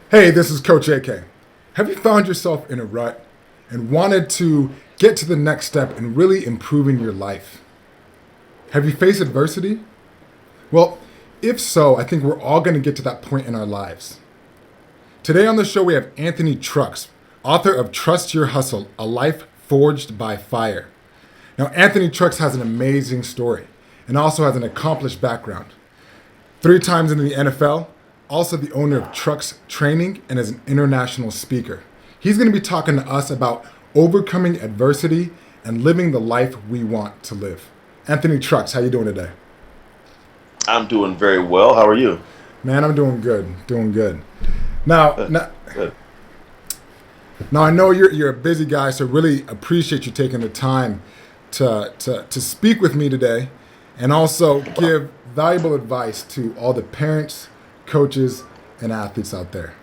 Hey, this is Coach AK. Have you found yourself in a rut and wanted to get to the next step in really improving your life? Have you faced adversity? Well, if so, I think we're all going to get to that point in our lives. Today on the show, we have Anthony Trucks, author of Trust Your Hustle, A Life Forged by Fire. Now, Anthony Trucks has an amazing story and also has an accomplished background. 3 times in the NFL, also the owner of Trucks Training, and is an international speaker. He's going to be talking to us about overcoming adversity and living the life we want to live. Anthony Trucks, how you doing today? I'm doing very well. How are you? Man, I'm doing good, doing good. Now, Good. now, Good. now I know you're a busy guy, so really appreciate you taking the time to speak with me today, and also give valuable advice to all the parents, coaches, and athletes out there.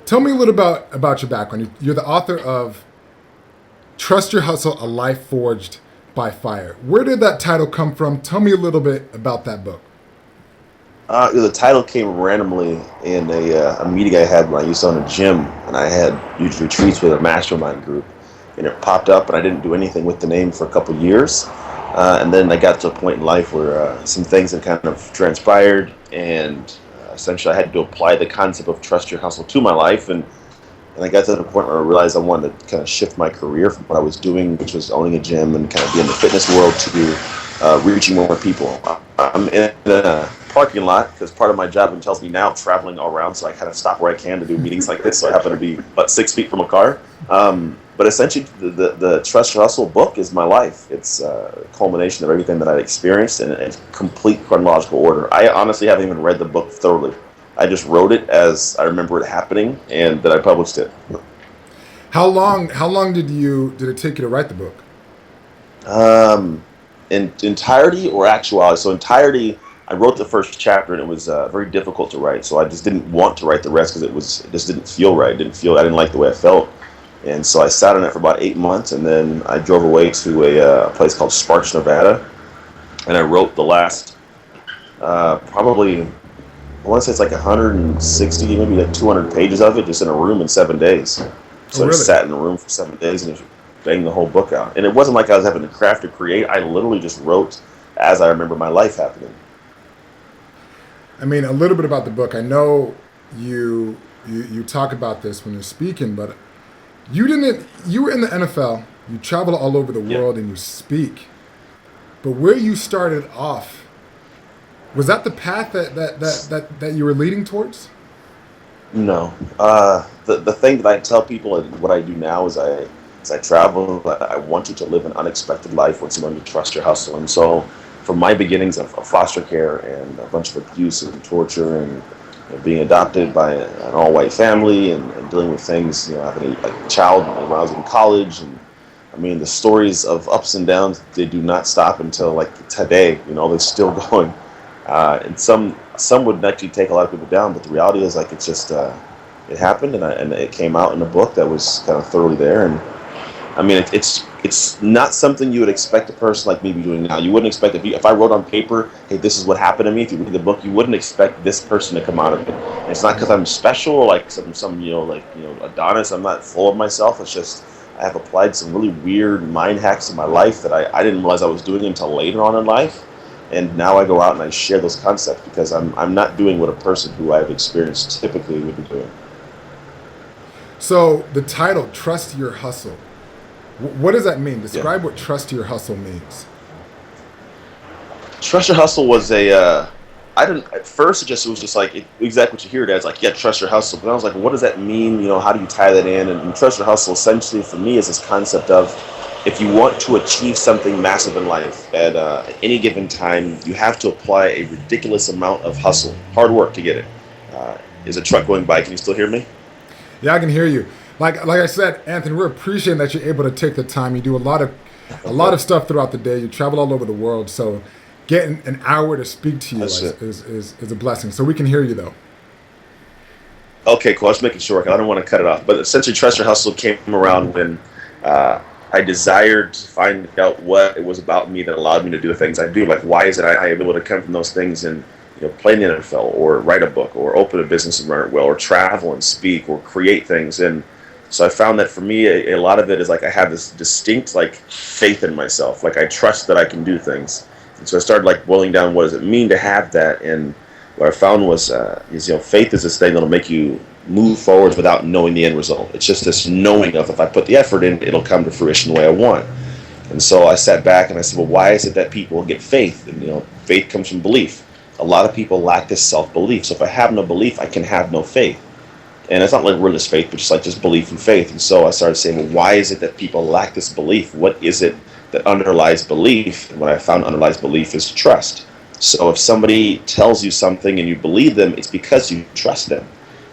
Tell me a little about your background. You're the author of Trust Your Hustle, A Life Forged by Fire. Where did that title come from? Tell me a little bit about that book. The title came randomly in a meeting I had when I used to own a gym, and I had huge retreats with a mastermind group, and it popped up, and I didn't do anything with the name for a couple years, and then I got to a point in life where some things had kind of transpired, and essentially I had to apply the concept of trust your hustle to my life, and I got to the point where I realized I wanted to kind of shift my career from what I was doing, which was owning a gym and kind of be in the fitness world, to reaching more people. I'm in a parking lot because part of my job entails me now traveling all around, so I kind of stop where I can to do meetings like this. So I happen to be about 6 feet from a car. But essentially, the Trust Your Hustle book is my life. It's a culmination of everything that I've experienced in complete chronological order. I honestly haven't even read the book thoroughly. I just wrote it as I remember it happening, and then I published it. How long did it take you to write the book? In entirety or actuality? So entirety, I wrote the first chapter, and it was very difficult to write. So I just didn't want to write the rest because it just didn't feel right. I didn't like the way I felt, and so I sat on it for about 8 months, and then I drove away to a place called Sparks, Nevada, and I wrote the last probably, I want to say it's like 160, maybe like 200 pages of it, just in a room in 7 days. Oh, So I just really? sat in the room for 7 days and just banged the whole book out. And it wasn't like I was having to craft or create. I literally just wrote as I remember my life happening. I mean, a little bit about the book. I know you talk about this when you're speaking, but you didn't. You were in the NFL. You travel all over the Yeah. world and you speak. But where you started off, was that the path that you were leading towards? No. The thing that I tell people and what I do now is I travel. I want you to live an unexpected life once you learn to trust your hustle. And so, from my beginnings of foster care and a bunch of abuse and torture and being adopted by an all-white family and dealing with things, having a child when I was in college, and I mean the stories of ups and downs, they do not stop until like today. They're still going. And some would actually take a lot of people down, but the reality is, like, it's just it happened, and it came out in a book that was kind of thoroughly there. And I mean, it's not something you would expect a person like me to be doing now. You wouldn't expect, if I wrote on paper, hey, this is what happened to me. If you read the book, you wouldn't expect this person to come out of it. And it's not because I'm special or like some Adonis. I'm not full of myself. It's just I have applied some really weird mind hacks in my life that I didn't realize I was doing until later on in life. And now I go out and I share those concepts because I'm not doing what a person who I've experienced typically would be doing. So the title, Trust Your Hustle. What does that mean? Yeah. Describe what Trust Your Hustle means. Trust Your Hustle was I didn't, at first it was just like, exactly what you hear it as, like, yeah, trust your hustle. But I was like, what does that mean? How do you tie that in? And trust your hustle essentially for me is this concept of, if you want to achieve something massive in life at any given time, you have to apply a ridiculous amount of hustle, hard work to get it. Is a truck going by? Can you still hear me? Yeah, I can hear you. Like I said, Anthony, we're appreciating that you're able to take the time. You do a lot of stuff throughout the day. You travel all over the world, so getting an hour to speak to you That's it. is a blessing. So we can hear you though. Okay, cool. I was making sure. I don't want to cut it off. But essentially, Trust Your Hustle came around when I desired to find out what it was about me that allowed me to do the things I do. Like, why is it I am able to come from those things and play in the NFL or write a book or open a business and run it well or travel and speak or create things. And so I found that for me, a lot of it is like I have this distinct like faith in myself. Like I trust that I can do things. And so I started like boiling down what does it mean to have that. And what I found was, faith is this thing that'll make you move forward without knowing the end result. It's just this knowing of if I put the effort in, it'll come to fruition the way I want. And so I sat back and I said, well, why is it that people get faith? And, faith comes from belief. A lot of people lack this self-belief. So if I have no belief, I can have no faith. And it's not like religious faith, but just belief and faith. And so I started saying, well, why is it that people lack this belief? What is it that underlies belief? And what I found underlies belief is trust. So if somebody tells you something and you believe them, it's because you trust them.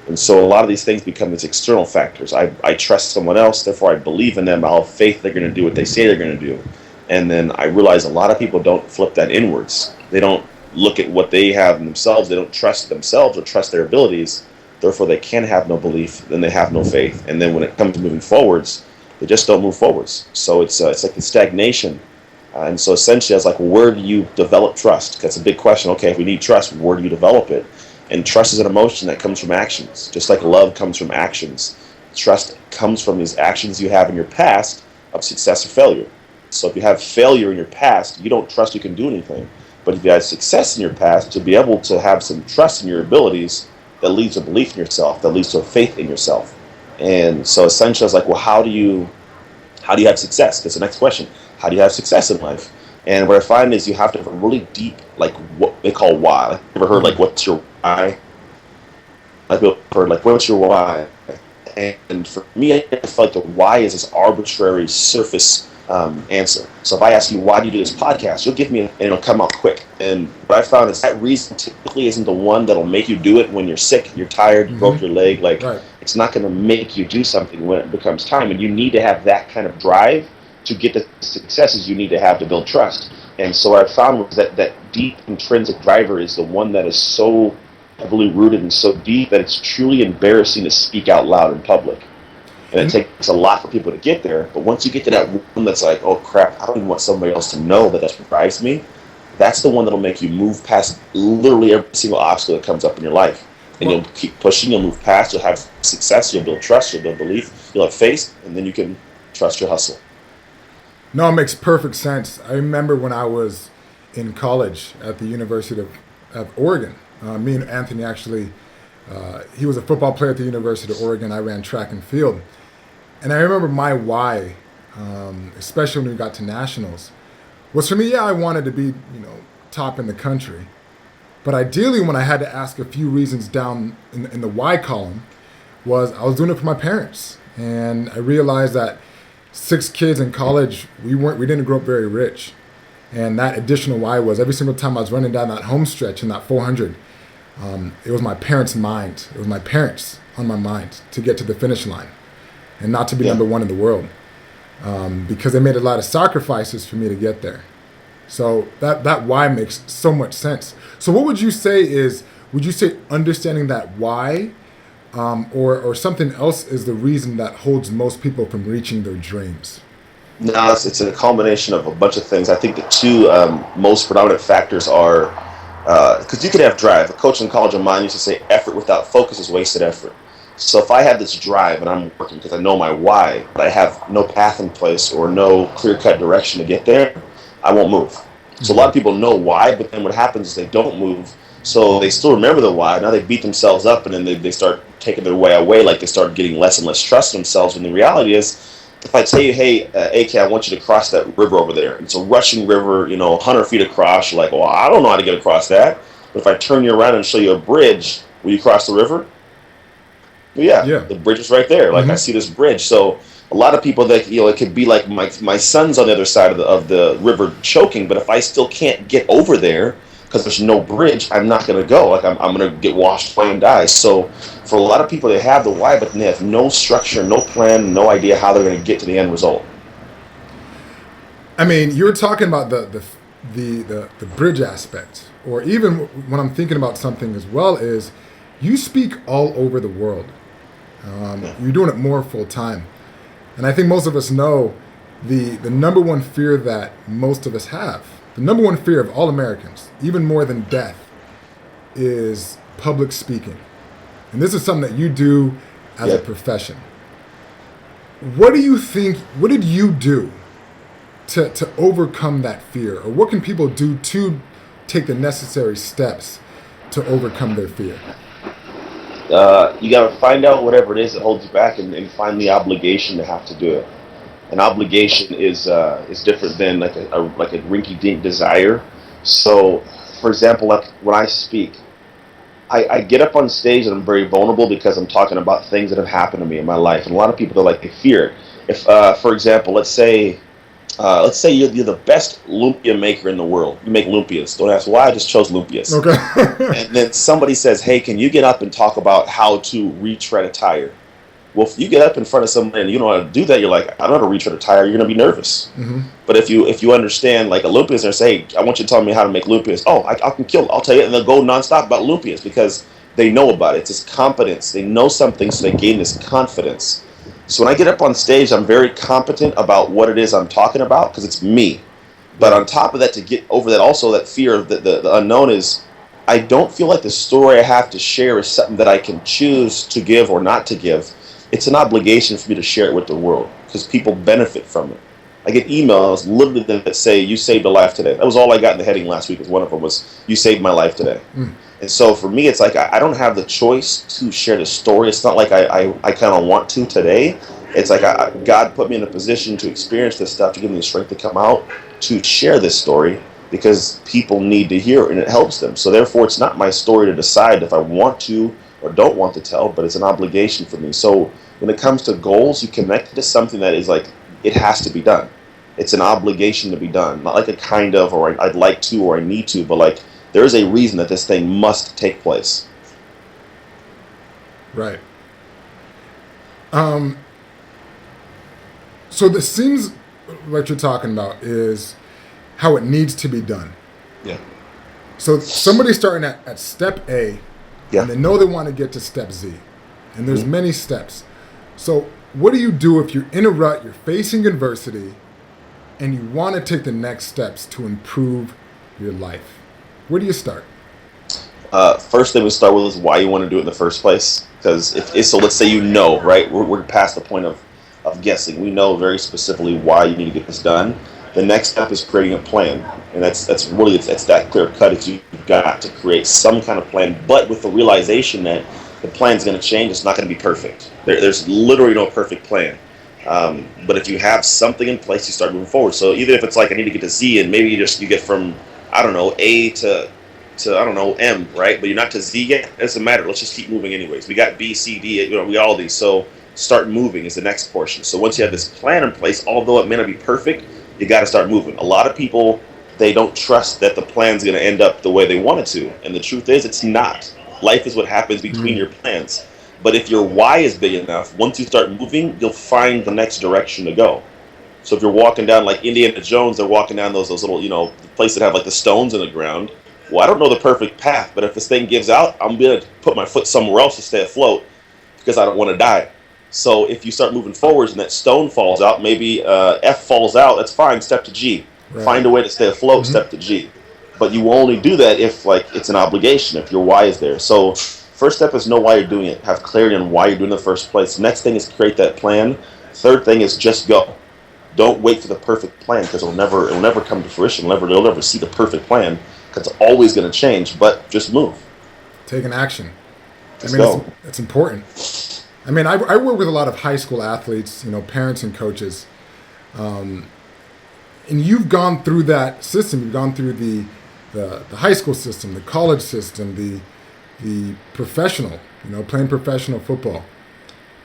And so a lot of these things become these external factors. I trust someone else, therefore I believe in them. I'll have faith they're going to do what they say they're going to do. And then I realize a lot of people don't flip that inwards. They don't look at what they have in themselves. They don't trust themselves or trust their abilities. Therefore, they can have no belief, then they have no faith. And then when it comes to moving forwards, they just don't move forwards. So it's like the stagnation. And so essentially, I was like, well, where do you develop trust? That's a big question. Okay, if we need trust, where do you develop it? And trust is an emotion that comes from actions. Just like love comes from actions. Trust comes from these actions you have in your past of success or failure. So if you have failure in your past, you don't trust you can do anything. But if you had success in your past, to be able to have some trust in your abilities, that leads to belief in yourself, that leads to a faith in yourself. And so essentially I was like, well, how do you have success? That's the next question. How do you have success in life? And what I find is you have to have a really deep, like what they call why. Like, ever heard like what's your why? Like people heard like what's your why? And for me, I feel like the why is this arbitrary surface answer. So if I ask you, why do you do this podcast? You'll give me, and it'll come out quick. And what I found is that reason typically isn't the one that'll make you do it when you're sick, you're tired, you broke your leg. Like, right. It's not going to make you do something when it becomes time. And you need to have that kind of drive to get the successes you need to have to build trust. And so what I found was that deep intrinsic driver is the one that is so heavily rooted and so deep that it's truly embarrassing to speak out loud in public. And it takes a lot for people to get there. But once you get to that one that's like, oh crap, I don't even want somebody else to know that drives me, that's the one that'll make you move past literally every single obstacle that comes up in your life. And you'll keep pushing, you'll move past, you'll have success, you'll build trust, you'll build belief, you'll have faith, and then you can trust your hustle. No, it makes perfect sense. I remember when I was in college at the University of Oregon. Me and Anthony actually, he was a football player at the University of Oregon. I ran track and field. And I remember my why, especially when we got to nationals, was for me, I wanted to be, top in the country. But ideally, when I had to ask a few reasons down in the why column, was I was doing it for my parents. And I realized that 6 kids in college, we didn't grow up very rich. And that additional why was every single time I was running down that home stretch in that 400, it was my parents' mind. It was my parents on my mind to get to the finish line and not to be number one in the world, because they made a lot of sacrifices for me to get there. So that why makes so much sense. So what would you say understanding that why or something else is the reason that holds most people from reaching their dreams? No, it's a combination of a bunch of things. I think the two most predominant factors are, because you could have drive. A coach in college of mine used to say, effort without focus is wasted effort. So if I have this drive and I'm working because I know my why, but I have no path in place or no clear-cut direction to get there, I won't move. So a lot of people know why, but then what happens is they don't move. So they still remember the why. Now they beat themselves up, and then they start taking their way away, like they start getting less and less trust in themselves. And the reality is, if I tell you, hey, AK, I want you to cross that river over there. It's a rushing river, 100 feet across. You're like, well, I don't know how to get across that. But if I turn you around and show you a bridge, will you cross the river? Well, yeah, the bridge is right there. Like, I see this bridge. So a lot of people that, it could be like my son's on the other side of the river choking, but if I still can't get over there because there's no bridge, I'm not going to go. Like, I'm going to get washed away and die. So for a lot of people, they have the why, but they have no structure, no plan, no idea how they're going to get to the end result. I mean, you were talking about the bridge aspect, or even when I'm thinking about something as well is you speak all over the world. You're doing it more full time. And I think most of us know the number one fear that most of us have, the number one fear of all Americans, even more than death, is public speaking. And this is something that you do as a profession. What do you think, what did you do to overcome that fear? Or what can people do to take the necessary steps to overcome their fear? You got to find out whatever it is that holds you back, and find the obligation to have to do it. An obligation is different than like a rinky-dink desire. So, for example, like when I speak, I get up on stage and I'm very vulnerable because I'm talking about things that have happened to me in my life, and a lot of people they fear it. If, for example, let's say you're the best lumpia maker in the world. You make lumpias. Don't ask why. I just chose lumpias. Okay. And then somebody says, "Hey, can you get up and talk about how to retread a tire?" Well, if you get up in front of somebody and you know how to do that, you're like, "I don't know how to retread a tire." You're gonna be nervous. Mm-hmm. But if you understand like a lumpias, and say, "Hey, I want you to tell me how to make lumpias." Oh, I'll tell you, and they'll go nonstop about lumpias because they know about it. It's this competence. They know something, so they gain this confidence. So when I get up on stage, I'm very competent about what it is I'm talking about because it's me. But on top of that, to get over that, also that fear of the unknown is, I don't feel like the story I have to share is something that I can choose to give or not to give. It's an obligation for me to share it with the world because people benefit from it. I get emails literally that say, "You saved a life today." That was all I got in the heading last week. One of them was, "You saved my life today." Mm. And so for me, it's like I don't have the choice to share the story. It's not like I kind of want to today. It's like God put me in a position to experience this stuff, to give me the strength to come out, to share this story, because people need to hear it and it helps them. So therefore, it's not my story to decide if I want to or don't want to tell, but it's an obligation for me. So when it comes to goals, you connect it to something that is like, it has to be done. It's an obligation to be done. Not like a kind of, or I'd like to, or I need to, but like, there is a reason that this thing must take place. Right. So this seems what you're talking about is how it needs to be done. Yeah. So somebody's starting at step A, yeah, and they know they want to get to step Z. And there's many steps. So what do you do if you're in a rut, you're facing adversity, and you want to take the next steps to improve your life? Where do you start? First thing we start with is why you want to do it in the first place. Because so let's say you know, right? We're past the point of guessing. We know very specifically why you need to get this done. The next step is creating a plan, and that's that clear cut. It's you've got to create some kind of plan, but with the realization that the plan's going to change. It's not going to be perfect. There's literally no perfect plan. But if you have something in place, you start moving forward. So even if it's like I need to get to Z, and maybe you get from I don't know A to I don't know M, right? But you're not to Z yet. It doesn't matter. Let's just keep moving anyways. We got B, C, D. We got all these. So start moving is the next portion. So once you have this plan in place, although it may not be perfect, you got to start moving. A lot of people, they don't trust that the plan's going to end up the way they want it to, and the truth is, it's not. Life is what happens between your plans. But if your why is big enough, once you start moving, you'll find the next direction to go. So if you're walking down like Indiana Jones, they're walking down those little, places that have like the stones in the ground. Well, I don't know the perfect path, but if this thing gives out, I'm going to put my foot somewhere else to stay afloat because I don't want to die. So if you start moving forwards and that stone falls out, maybe F falls out, that's fine, step to G. Right. Find a way to stay afloat, step to G. But you will only do that if it's an obligation, if your why is there. So first step is know why you're doing it. Have clarity on why you're doing it in the first place. Next thing is create that plan. Third thing is just go. Don't wait for the perfect plan because it'll never come to fruition. You'll never see the perfect plan because it's always going to change. But just move. Take an action. Just go. It's important. I mean, I work with a lot of high school athletes, parents and coaches, and you've gone through that system. You've gone through the high school system, the college system, the professional, playing professional football.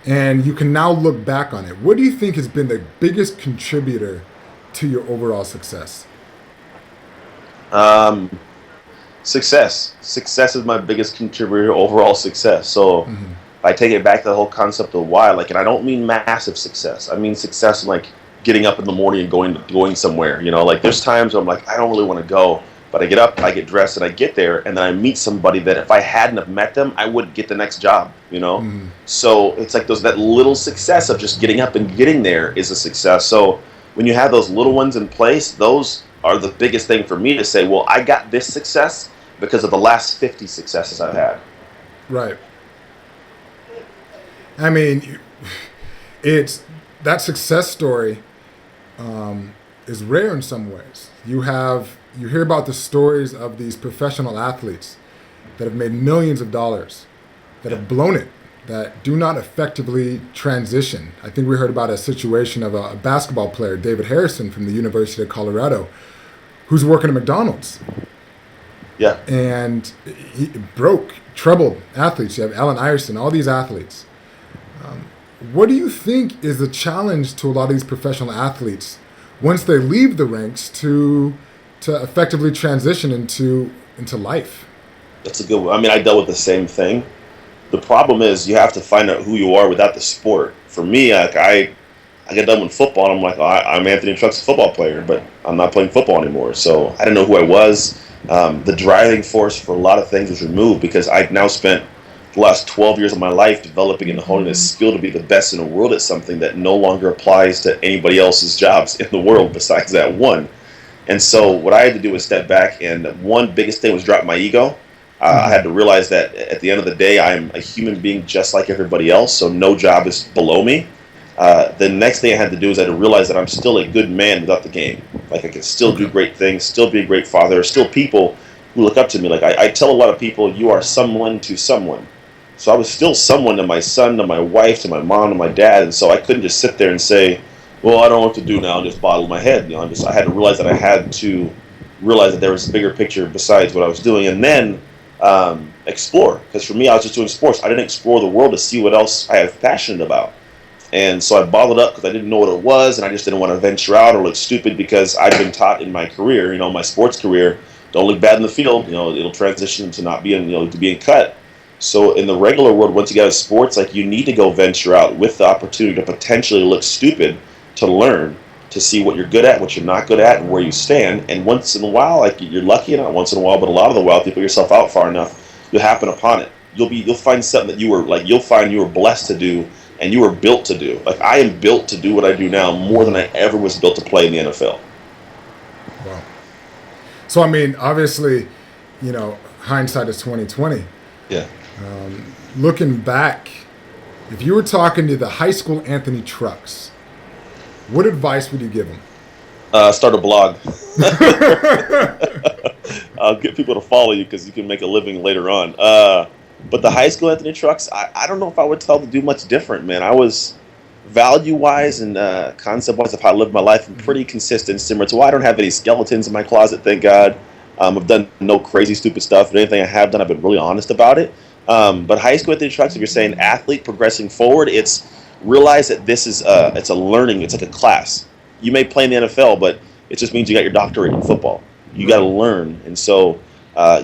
And you can now look back on it. What do you think has been the biggest contributor to your overall success? Success. Success is my biggest contributor to overall success. So I take it back to the whole concept of why. And I don't mean massive success. I mean success like getting up in the morning and going somewhere. There's times where I'm like, I don't really want to go. But I get up, I get dressed, and I get there, and then I meet somebody that if I hadn't have met them, I wouldn't get the next job, So it's like that little success of just getting up and getting there is a success. So when you have those little ones in place, those are the biggest thing for me to say, well, I got this success, because of the last 50 successes I've had. Right. I mean, it's that success story is rare in some ways. You hear about the stories of these professional athletes that have made millions of dollars, that have blown it, that do not effectively transition. I think we heard about a situation of a basketball player, David Harrison from the University of Colorado, who's working at McDonald's. Yeah. And he broke, troubled athletes. You have Allen Iverson, all these athletes. What do you think is the challenge to a lot of these professional athletes once they leave the ranks to effectively transition into life? That's a good one. I mean, I dealt with the same thing. The problem is you have to find out who you are without the sport. For me, like I get done with football, and I'm like, I'm Anthony Truck's a football player, but I'm not playing football anymore. So I didn't know who I was. The driving force for a lot of things was removed because I've now spent the last 12 years of my life developing and honing this skill to be the best in the world at something that no longer applies to anybody else's jobs in the world besides that one. And so what I had to do was step back, and one biggest thing was drop my ego. I had to realize that at the end of the day, I'm a human being just like everybody else, so no job is below me. The next thing I had to do is I had to realize that I'm still a good man without the game. Like I can still do great things, still be a great father, still people who look up to me. Like I tell a lot of people, you are someone to someone. So I was still someone to my son, to my wife, to my mom, to my dad, and so I couldn't just sit there and say, well, I don't know what to do now, and just bottle my head. You know, I had to realize that I had to realize that there was a bigger picture besides what I was doing, and then explore. Because for me, I was just doing sports. I didn't explore the world to see what else I was passionate about. And so I bottled up because I didn't know what it was, and I just didn't want to venture out or look stupid because I'd been taught in my career, you know, my sports career, don't look bad in the field. You know, it'll transition to not being, you know, to being cut. So in the regular world, once you get out of sports, like you need to go venture out with the opportunity to potentially look stupid, to learn, to see what you're good at, what you're not good at, and where you stand. And once in a while, like you're lucky, not once in a while, but a lot of the while, if you put yourself out far enough, you'll happen upon it. You'll find something that you'll find you were blessed to do, and you were built to do. Like I am built to do what I do now more than I ever was built to play in the NFL. Wow. So I mean, obviously, you know, hindsight is 2020. Yeah. Looking back, if you were talking to the high school Anthony Trucks, what advice would you give him? Start a blog. I'll get people to follow you because you can make a living later on. But the high school Anthony Trucks, I don't know if I would tell to do much different, man. I was value-wise and concept-wise of how I lived my life and pretty consistent, similar to, well, I don't have any skeletons in my closet, thank God. I've done no crazy, stupid stuff. But anything I have done, I've been really honest about it. But high school Anthony Trucks, if you're saying athlete progressing forward, it's realize that this is it's a learning, it's like a class. You may play in the NFL, but it just means you got your doctorate in football. You got to learn, and so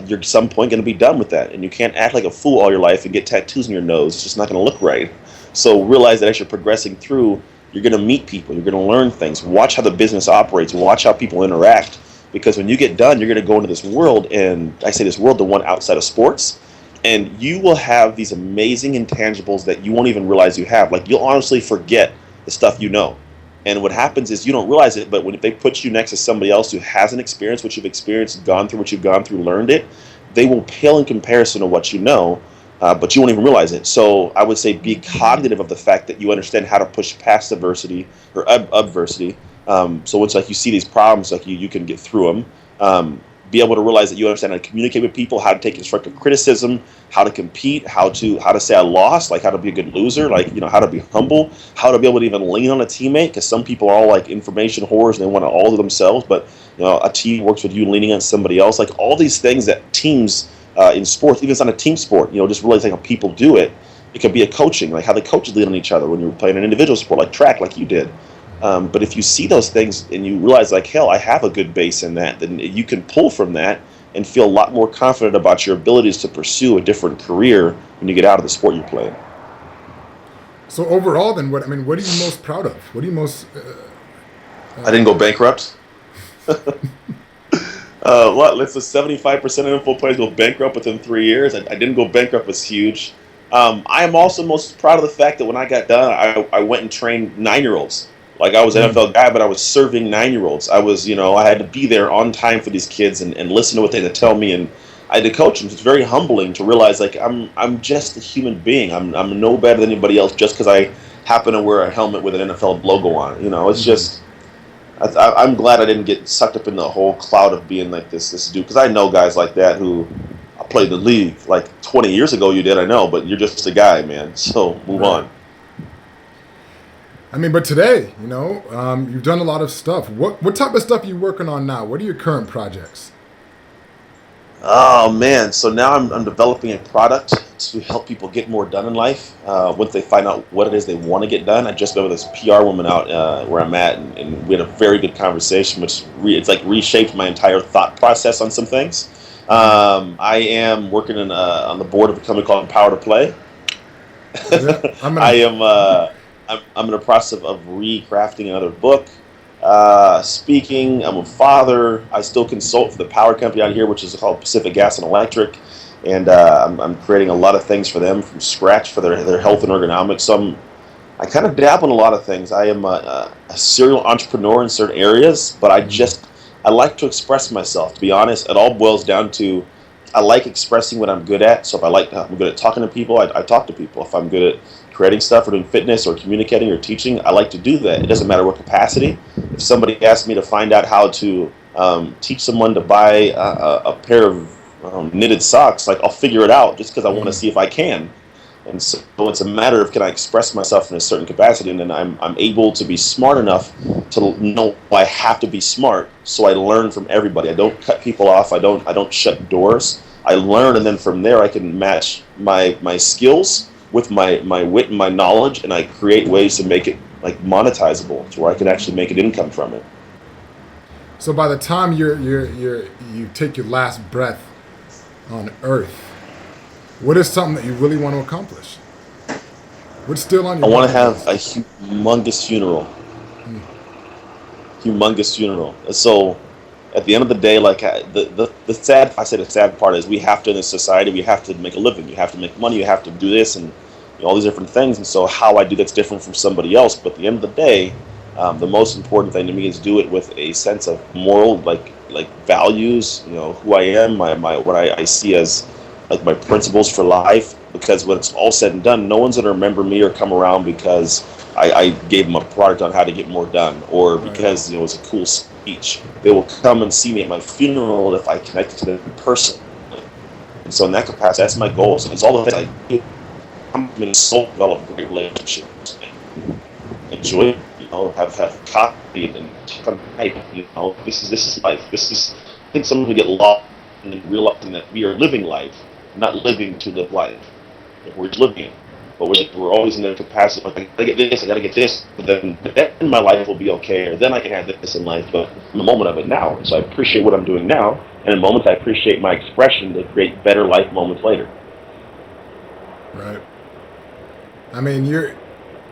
you're at some point going to be done with that, and you can't act like a fool all your life and get tattoos on your nose. It's just not going to look right. So realize that as you're progressing through, you're going to meet people, you're going to learn things, watch how the business operates, watch how people interact, because when you get done, you're going to go into this world, and I say this world, the one outside of sports, and you will have these amazing intangibles that you won't even realize you have. Like, you'll honestly forget the stuff you know. And what happens is you don't realize it, but when they put you next to somebody else who hasn't experienced what you've experienced, gone through what you've gone through, learned it, they will pale in comparison to what you know, but you won't even realize it. So I would say be cognitive of the fact that you understand how to push past adversity or adversity. So it's like you see these problems, like you can get through them. Be able to realize that you understand how to communicate with people, how to take constructive criticism, how to compete, how to say I lost, like how to be a good loser, like, you know, how to be humble, how to be able to even lean on a teammate, because some people are all like information whores and they want it all to themselves, but you know, a team works with you leaning on somebody else, like all these things that teams in sports, even if it's not a team sport, you know, just realizing how people do it. It could be a coaching, like how the coaches lean on each other when you're playing an individual sport like track, like you did. But if you see those things and you realize, like, hell, I have a good base in that, then you can pull from that and feel a lot more confident about your abilities to pursue a different career when you get out of the sport you're playing. So overall, then, what are you most proud of? What are you most? I didn't go bankrupt. Let's say 75% of NFL players go bankrupt within 3 years. I didn't go bankrupt was huge. I am also most proud of the fact that when I got done, I went and trained 9-year-olds. Like, I was an NFL guy, but I was serving 9-year-olds. I was, you know, I had to be there on time for these kids and listen to what they had to tell me. And I had to coach him. It's very humbling to realize like I'm just a human being. I'm no better than anybody else just because I happen to wear a helmet with an NFL logo on it. You know, it's Mm-hmm. just. I'm glad I didn't get sucked up in the whole cloud of being like this dude, because I know guys like that who played the league like 20 years ago. You did, I know, but you're just a guy, man. So move Right. on. I mean, but today, you've done a lot of stuff. What type of stuff are you working on now? What are your current projects? Oh man! So now I'm developing a product to help people get more done in life. Once they find out what it is they want to get done, I just met with this PR woman out where I'm at, and we had a very good conversation, which it's like reshaped my entire thought process on some things. Mm-hmm. I am working on the board of a company called Power to Play. Yeah, I'm I gonna. am I'm in the process of recrafting another book. Speaking, I'm a father. I still consult for the power company out here, which is called Pacific Gas and Electric, and I'm creating a lot of things for them from scratch for their health and ergonomics. So I kind of dabble in a lot of things. I am a serial entrepreneur in certain areas, but Mhm. I like to express myself. To be honest, it all boils down to I like expressing what I'm good at. So if I'm good at talking to people, I talk to people. If I'm good at creating stuff or doing fitness or communicating or teaching, I like to do that. It doesn't matter what capacity. If somebody asks me to find out how to teach someone to buy a pair of knitted socks, like I'll figure it out just because I want to Mhm. see if I can. And so it's a matter of can I express myself in a certain capacity, and then I'm able to be smart enough to know I have to be smart. So I learn from everybody. I don't cut people off. I don't shut doors. I learn, and then from there I can match my skills with my wit and my knowledge, and I create ways to make it like monetizable, to where I can actually make an income from it. So by the time you take your last breath on Earth, what is something that you really want to accomplish? What's still on I your want to bucket have a list? humongous funeral. Mm. Humongous funeral. So at the end of the day, like the sad, I say the sad part is we have to in this society, we have to make a living. You have to make money. You have to do this and all these different things. And so how I do that's different from somebody else. But at the end of the day, the most important thing to me is do it with a sense of moral, like values. Who I am, my what I see as like my principles for life. Because when it's all said and done, no one's gonna remember me or come around because I gave them a product on how to get more done, or Right. because it was a cool speech. They will come and see me at my funeral if I connect to them personally. And so in that capacity, that's my goal. So it's all the things I do. I'm going to soul develop great relationships, enjoy, have coffee and talk on life. This is life. I think someone will get lost in realizing that we are living life, not living to live life. We're just living it. But we're always in the capacity, like, I gotta get this, I gotta get this, but then my life will be okay, or then I can have this in life, but in the moment of it now. So I appreciate what I'm doing now, and in moments I appreciate my expression to create better life moments later. Right. I mean, you're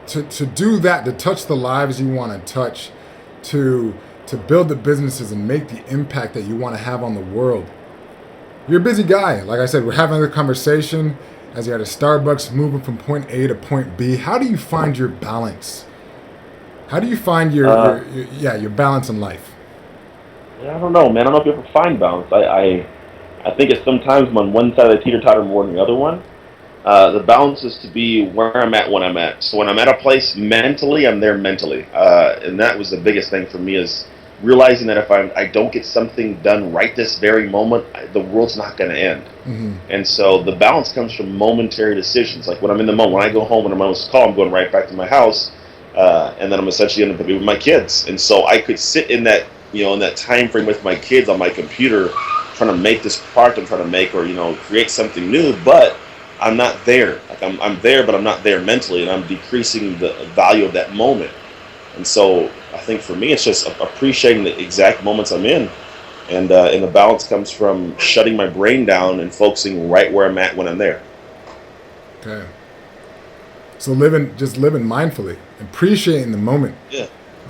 to do that, to touch the lives you want to touch, to to build the businesses and make the impact that you want to have on the world. You're a busy guy. Like I said, we're having a conversation as you're at a Starbucks, moving from point A to point B. How do you find your balance? How do you find Uh, your balance in life? I don't know, man. I don't know if you ever find balance. I think it's sometimes I'm on one side of the teeter totter more than the other one. The balance is to be where I'm at when I'm at. So when I'm at a place mentally, I'm there mentally, and that was the biggest thing for me is realizing that if I don't get something done right this very moment, the world's not going to end. Hmm. And so the balance comes from momentary decisions. Like when I'm in the moment, when I go home and I'm on this call, I'm going right back to my house, and then I'm essentially going to be with my kids. And so I could sit in that in that time frame with my kids on my computer, trying to make this product I'm trying to make, or create something new, but I'm not there. Like I'm there, but I'm not there mentally, and I'm decreasing the value of that moment. And so I think for me, it's just appreciating the exact moments I'm in, and the balance comes from shutting my brain down and focusing right where I'm at when I'm there. Okay. So just living mindfully, appreciating the moment. Yeah,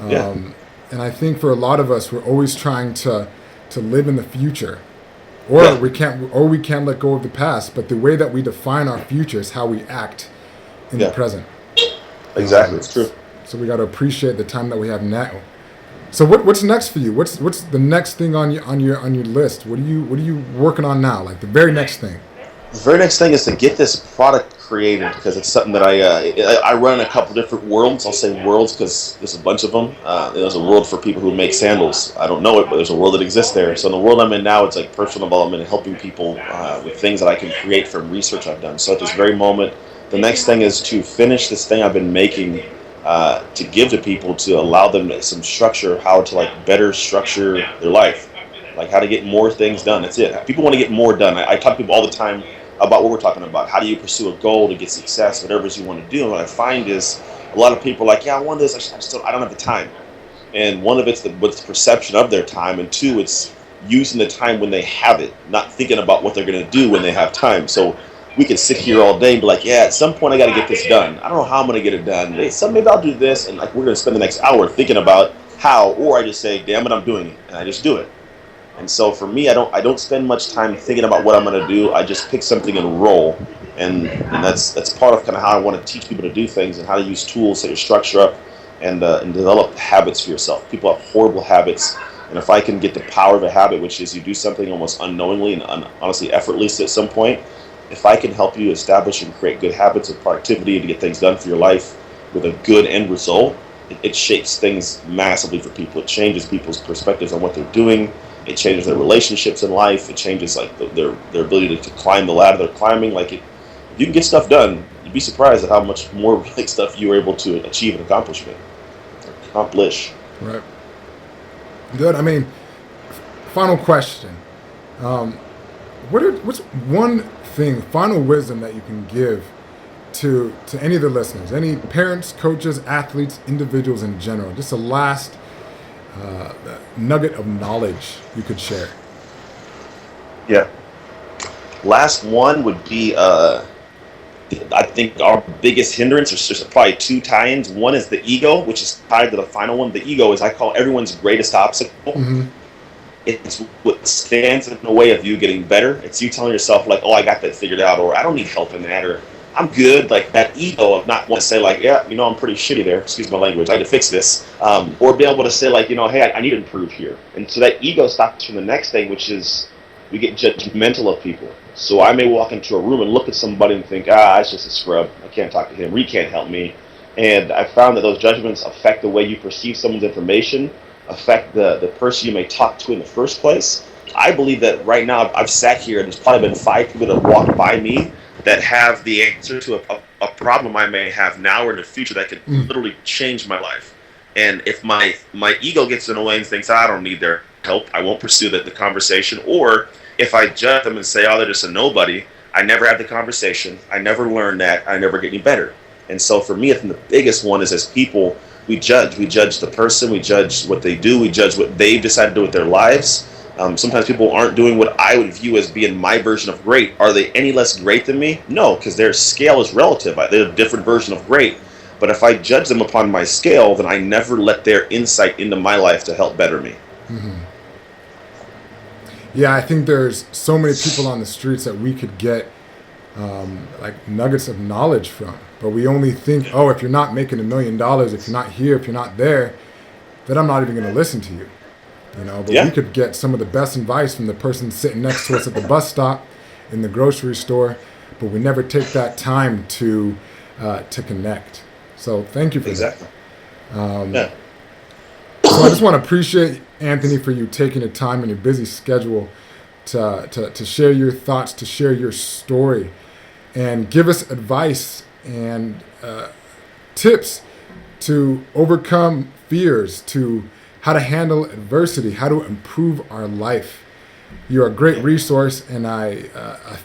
yeah, Um, and I think for a lot of us, we're always trying to live in the future, or yeah, we can't let go of the past. But the way that we define our future is how we act in the yeah. present. Exactly, it's true. So we got to appreciate the time that we have now. So what's next for you? What's the next thing on your list? What are you working on now? Like the very next thing. The very next thing is to get this product created because it's something that I run a couple different worlds. I'll say worlds because there's a bunch of them. There's a world for people who make sandals. I don't know it, but there's a world that exists there. So in the world I'm in now, it's like personal development and helping people with things that I can create from research I've done. So at this very moment, the next thing is to finish this thing I've been making to give to people to allow them some structure, how to like better structure their life, like how to get more things done. That's it. People want to get more done. I talk to people all the time about what we're talking about. How do you pursue a goal to get success, whatever it is you want to do? And what I find is a lot of people are like, yeah, I want this. I don't have the time. And one of it's what's the perception of their time, and two, it's using the time when they have it, not thinking about what they're going to do when they have time. So we can sit here all day and be like, yeah, at some point I got to get this done. I don't know how I'm going to get it done. Maybe I'll do this, and like we're going to spend the next hour thinking about how, or I just say, damn it, I'm doing it, and I just do it. And so for me, I don't spend much time thinking about what I'm going to do. I just pick something and roll, and that's part of kind of how I want to teach people to do things and how to use tools to structure up and develop habits for yourself. People have horrible habits, and if I can get the power of a habit, which is you do something almost unknowingly and honestly effortlessly at some point, if I can help you establish and create good habits of productivity to get things done for your life with a good end result, it shapes things massively for people. It changes people's perspectives on what they're doing. It changes their relationships in life. It changes like their ability to climb the ladder they're climbing. Like if you can get stuff done, you'd be surprised at how much more like stuff you were able to achieve and accomplish. Right. Good. I mean, final question. Um, what's one thing, final wisdom that you can give to any of the listeners, any parents, coaches, athletes, individuals in general? Just a last nugget of knowledge you could share. Yeah. Last one would be I think our biggest hindrance, there's probably two tie-ins. One is the ego, which is tied to the final one. The ego is, I call everyone's greatest obstacle. Mm-hmm. It's what stands in the way of you getting better. It's you telling yourself like, oh, I got that figured out, or I don't need help in that, or I'm good. Like that ego of not want to say like, yeah, I'm pretty shitty there. Excuse my language. I had to fix this. Or be able to say like, hey, I need to improve here. And so that ego stops from the next thing, which is we get judgmental of people. So I may walk into a room and look at somebody and think, it's just a scrub. I can't talk to him. He can't help me. And I found that those judgments affect the way you perceive someone's information, affect the person you may talk to in the first place. I believe that right now I've sat here and there's probably been 5 people that have walked by me that have the answer to a problem I may have now or in the future that could literally change my life. And if my ego gets in the way and thinks, I don't need their help, I won't pursue the conversation. Or if I judge them and say, they're just a nobody, I never have the conversation, I never learn that, I never get any better. And so for me, I think the biggest one is as people, we judge the person, we judge what they do, we judge what they've decided to do with their lives. Sometimes people aren't doing what I would view as being my version of great. Are they any less great than me? No, because their scale is relative. They're a different version of great. But if I judge them upon my scale, then I never let their insight into my life to help better me. Mm-hmm. Yeah, I think there's so many people on the streets that we could get like nuggets of knowledge from. But we only think, if you're not making $1 million, if you're not here, if you're not there, then I'm not even going to listen to you. But we could get some of the best advice from the person sitting next to us at the bus stop, in the grocery store, but we never take that time to connect. So thank you for that. So I just want to appreciate, Anthony, for you taking the time in your busy schedule to share your thoughts, to share your story, and give us advice and tips to overcome fears, to how to handle adversity, how to improve our life. You're a great resource, and I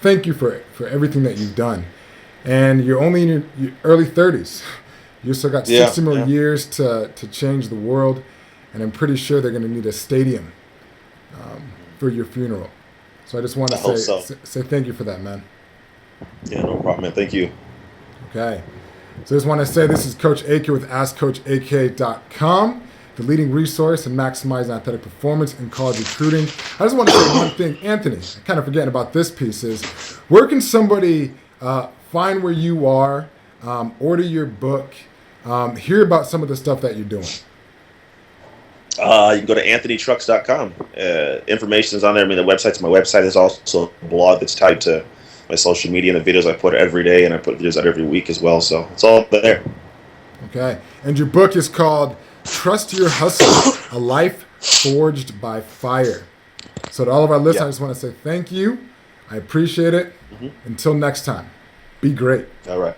thank you for everything that you've done. And you're only in your early 30s. You still got 60 more years to change the world, and I'm pretty sure they're going to need a stadium for your funeral. So I just want to say thank you for that, man. Yeah, no problem, man. Thank you. Okay. So I just want to say this is Coach AK with AskCoachAK.com, the leading resource in maximizing athletic performance in college recruiting. I just want to say one thing, Anthony, kind of forgetting about this piece is, where can somebody find where you are, order your book, hear about some of the stuff that you're doing? You can go to anthonytrucks.com. Information is on there. I mean, the website's my website. There's also a blog that's tied to my social media and the videos I put every day, and I put videos out every week as well. So it's all there. Okay. And your book is called Trust Your Hustle, A Life Forged by Fire. So to all of our listeners, I just want to say thank you. I appreciate it. Until next time, be great. All right.